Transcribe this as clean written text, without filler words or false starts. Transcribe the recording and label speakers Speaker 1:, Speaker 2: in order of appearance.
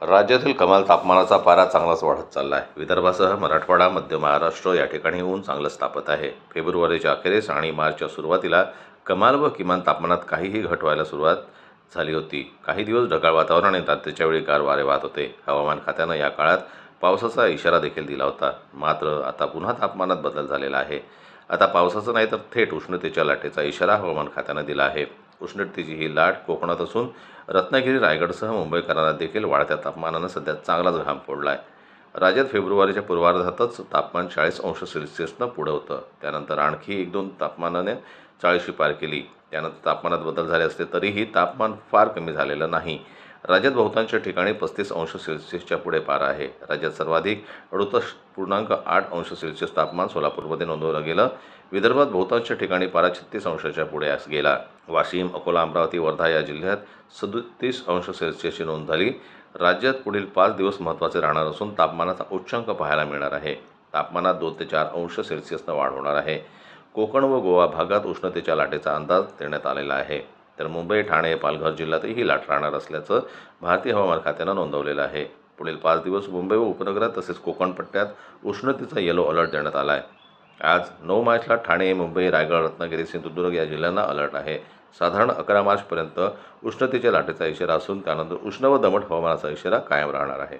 Speaker 1: राज्यातील कमाल तापमानाचा पारा चांगलाच वाढत चालला आहे। विदर्भासह मराठवाडा, मध्य महाराष्ट्र या ठिकाणी ऊन चांगलंच तापत आहे। फेब्रुवारीच्या अखेरीस आणि मार्चच्या सुरुवातीला कमाल व किमान तापमानात काहीही घट व्हायला सुरुवात झाली होती। काही दिवस ढगाळ वातावरण आणि रात्रीच्या वेळी गार वारे वाहत होते। हवामान खात्यानं या काळात पावसाचा इशारा देखील दिला होता। मात्र आता पुन्हा तापमानात बदल झालेला आहे। आता पावसाचा नाही तर थेट उष्णतेच्या लाटेचा इशारा हवामान खात्यानं दिला आहे। उष्णतेची ही लाट कोकणात असून रत्नागिरी, रायगडसह मुंबईकरांना देखील वाढत्या तापमानानं सध्या चांगलाच घाम फोडला आहे। राज्यात फेब्रुवारीच्या पूर्वार्धातच तापमान 40 अंश सेल्सिअसनं पुढं होतं। त्यानंतर आणखी 1-2 तापमानाने 40शी पार केली। त्यानंतर तापमानात बदल झाले असले तरीही तापमान फार कमी झालेलं नाही। राज्यात बहुतांश ठिकाणी 35 अंश सेल्सिअसच्या पुढे पारा आहे। राज्यात सर्वाधिक 38.8 अंश सेल्सिअस तापमान सोलापूरमध्ये नोंदवलं गेलं। विदर्भात बहुतांश ठिकाणी पारा 36 अंशाच्या पुढे गेला। वाशिम, अकोला, अमरावती, वर्धा या जिल्ह्यात 37 अंश सेल्सिअसची नोंद झाली। राज्यात पुढील 5 दिवस महत्त्वाचे राहणार असून तापमानाचा उच्चांक पाहायला मिळणार आहे। तापमानात 2 ते 4 अंश सेल्सिअसनं वाढ होणार आहे। कोकण व गोवा भागात उष्णतेच्या लाटेचा अंदाज देण्यात आलेला आहे। तर मुंबई, ठाणे, पालघर जिल्ह्यातही ही लाट राहणार असल्याचं भारतीय हवामान खात्यानं नोंदवलेलं आहे। पुढील 5 दिवस मुंबई व उपनगरात तसेच कोकण पट्ट्यात उष्णतेचा येलो अलर्ट देण्यात आला आहे। आज 9 मार्चला ठाणे, मुंबई, रायगड, रत्नागिरी, सिंधुदुर्ग या जिल्ह्यांना अलर्ट आहे। साधारण 11 मार्चपर्यंत उष्णतेच्या लाटेचा इशारा असून त्यानंतर उष्ण व दमट हवामानाचा इशारा कायम राहणार आहे।